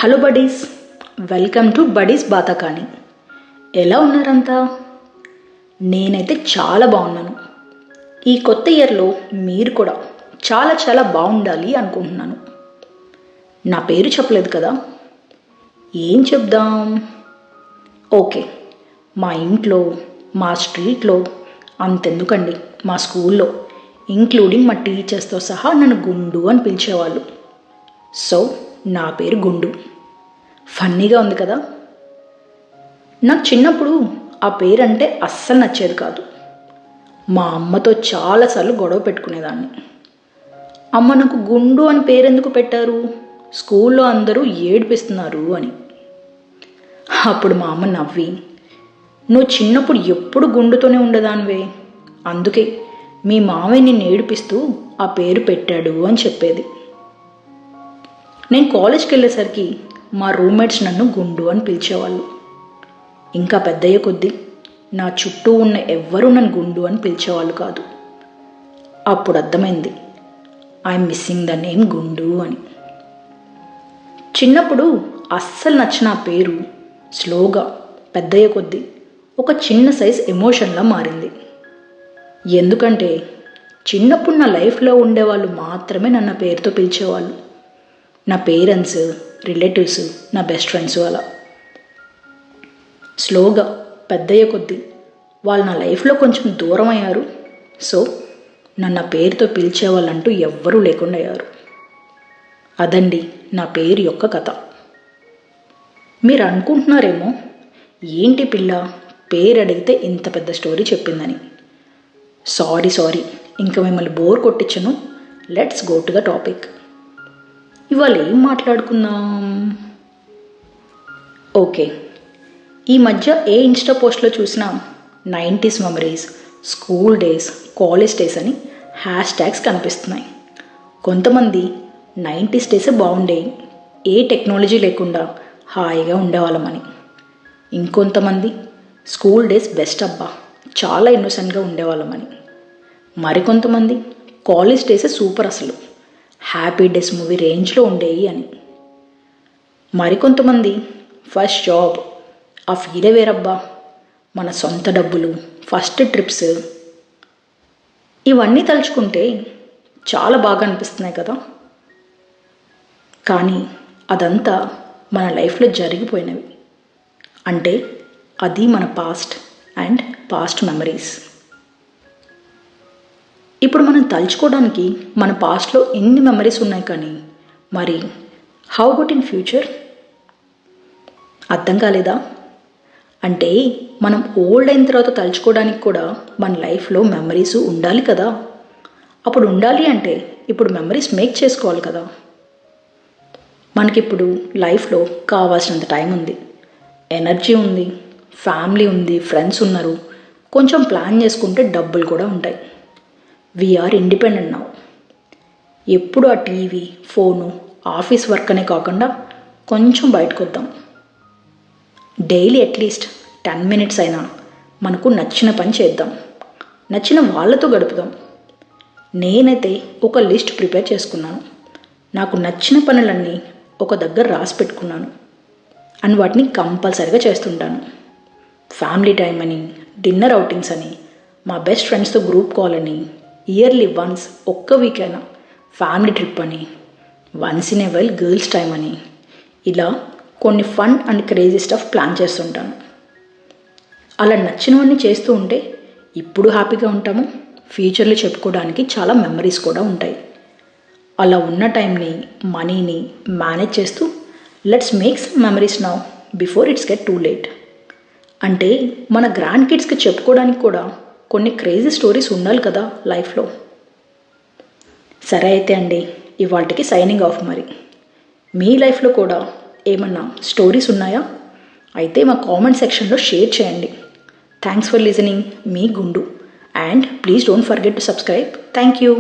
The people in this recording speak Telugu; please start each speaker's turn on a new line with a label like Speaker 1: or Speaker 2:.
Speaker 1: Hello buddies, welcome to buddies బాతకాని. ఎలా ఉన్నారంతా? నేనైతే చాలా బాగున్నాను. ఈ కొత్త ఇయర్లో మీరు కూడా చాలా చాలా బాగుండాలి అనుకుంటున్నాను. నా పేరు చెప్పలేదు కదా, ఏం చెప్దాం? ఓకే, మా ఇంట్లో, మా స్ట్రీట్లో, అంతెందుకండి మా స్కూల్లో, ఇంక్లూడింగ్ మా టీచర్స్తో సహా నన్ను గుండు అని పిలిచేవాళ్ళు. సో నా పేరు గుండు. ఫన్నీగా ఉంది కదా. నాకు చిన్నప్పుడు ఆ పేరంటే అస్సలు నచ్చేది కాదు. మా అమ్మతో చాలాసార్లు గొడవ పెట్టుకునేదాన్ని. అమ్మ, నాకు గుండు అని పేరెందుకు పెట్టారు, స్కూల్లో అందరూ ఏడిపిస్తున్నారు అని. అప్పుడు మా అమ్మ నవ్వి, నువ్వు చిన్నప్పుడు ఎప్పుడు గుండుతోనే ఉండేదానివే, అందుకే మీ మామయ్య నిన్ను ఏడిపిస్తూ ఆ పేరు పెట్టాడు అని చెప్పేది. నేను కాలేజ్కి వెళ్ళేసరికి మా రూమ్మేట్స్ నన్ను గుండు అని పిలిచేవాళ్ళు. ఇంకా పెద్దయ్యే కొద్దీ నా చుట్టూ ఉన్న ఎవ్వరూ నన్ను గుండు అని పిలిచేవాళ్ళు కాదు. అప్పుడు అర్థమైంది, ఐఎమ్ మిస్సింగ్ ద నేమ్ గుండు అని. చిన్నప్పుడు అస్సలు నచ్చిన ఆ పేరు స్లోగా పెద్దయ్యే కొద్దీ ఒక చిన్న సైజ్ ఎమోషన్లా మారింది. ఎందుకంటే చిన్నప్పుడు నా లైఫ్లో ఉండేవాళ్ళు మాత్రమే నన్ను పేరుతో పిలిచేవాళ్ళు. నా పేరెంట్స్, రిలేటివ్స్, నా బెస్ట్ ఫ్రెండ్స్ అలా. స్లోగా పెద్దయ్యే కొద్దీ వాళ్ళు నా లైఫ్లో కొంచెం దూరం అయ్యారు. సో నన్ను ఆ పేరుతో పిలిచేవాళ్ళంటూ ఎవ్వరూ లేకుండా అయ్యారు. అదండి నా పేరు యొక్క కథ. మీరు అనుకుంటున్నారేమో, ఏంటి పిల్ల పేరు అడిగితే ఇంత పెద్ద స్టోరీ చెప్పిందని. సారీ, ఇంకా మిమ్మల్ని బోర్ కొట్టించను. Let's go to the topic. ఇవాళ ఏం మాట్లాడుకుందాం? ఓకే, ఈ మధ్య ఏ ఇన్స్టా పోస్ట్లో చూసినా 90s memories, school days, college days అని హ్యాష్ ట్యాగ్స్ కనిపిస్తున్నాయి. కొంతమంది 90s డేసే బాగుండేవి, ఏ టెక్నాలజీ లేకుండా హాయిగా ఉండేవాళ్ళమని. ఇంకొంతమంది స్కూల్ డేస్ బెస్ట్ అబ్బా, చాలా ఇన్నోసెంట్గా ఉండేవాళ్ళమని. మరికొంతమంది కాలేజ్ డేసే సూపర్, అసలు హ్యాపీ డేస్ మూవీ రేంజ్లో ఉండేవి అని. మరికొంతమంది ఫస్ట్ జాబ్, ఆ ఫీలే వేరబ్బా, మన సొంత డబ్బులు, ఫస్ట్ ట్రిప్స్, ఇవన్నీ తలుచుకుంటే చాలా బాగా అనిపిస్తున్నాయి కదా. కానీ అదంతా మన లైఫ్లో జరిగిపోయినవి. అంటే అది మన పాస్ట్ మెమరీస్. ఇప్పుడు మనం తలుచుకోవడానికి మన పాస్ట్లో ఎన్ని మెమరీస్ ఉన్నాయి, కానీ మరి హౌ అబౌట్ ఇన్ ఫ్యూచర్? అర్థం కాలేదా? అంటే మనం ఓల్డ్ అయిన తర్వాత తలుచుకోవడానికి కూడా మన లైఫ్లో మెమరీస్ ఉండాలి కదా. అప్పుడు ఉండాలి అంటే ఇప్పుడు మెమరీస్ మేక్ చేసుకోవాలి కదా. మనకిప్పుడు లైఫ్లో కావాల్సినంత టైం ఉంది, ఎనర్జీ ఉంది, ఫ్యామిలీ ఉంది, ఫ్రెండ్స్ ఉన్నారు, కొంచెం ప్లాన్ చేసుకుంటే డబ్బులు కూడా ఉంటాయి. We are independent now. ఎప్పుడు ఆ టీవీ, ఫోను, ఆఫీస్ వర్క్ అనే కాకుండా కొంచెం బయటకు వద్దాం. డైలీ అట్లీస్ట్ 10 minutes అయినా మనకు నచ్చిన పని చేద్దాం, నచ్చిన వాళ్ళతో గడుపుదాం. నేనైతే ఒక లిస్ట్ ప్రిపేర్ చేసుకున్నాను. నాకు నచ్చిన పనులన్నీ ఒక దగ్గర రాసి పెట్టుకున్నాను అండ్ వాటిని కంపల్సరీగా చేస్తుంటాను. ఫ్యామిలీ టైం అని, డిన్నర్ అవుటింగ్స్ అని, మా బెస్ట్ ఫ్రెండ్స్తో గ్రూప్ కాల్ అని, ఇయర్లీ వన్స్ ఒక్క వీక్ అయినా ఫ్యామిలీ ట్రిప్ అని, once in a while girls time అని, ఇలా కొన్ని fun and crazy stuff plan చేస్తుంటాను. అలా నచ్చినవన్నీ చేస్తూ ఉంటే ఇప్పుడు హ్యాపీగా ఉంటాము, ఫ్యూచర్లో చెప్పుకోవడానికి చాలా మెమరీస్ కూడా ఉంటాయి. అలా ఉన్న టైంని, మనీని మేనేజ్ చేస్తూ let's make some memories now before it's get too late. అంటే మన గ్రాండ్ కిడ్స్కి చెప్పుకోవడానికి కూడా కొన్ని క్రేజీ స్టోరీస్ ఉండాలి కదా లైఫ్లో. సరే అయితే అండి, ఇవాళకి సైనింగ్ ఆఫ్. మరి మీ లైఫ్లో కూడా ఏమన్నా స్టోరీస్ ఉన్నాయా? అయితే మా కామెంట్ సెక్షన్లో షేర్ చేయండి. థ్యాంక్స్ ఫర్ లిజనింగ్, మీ గుండు. And please don't forget to subscribe. Thank you.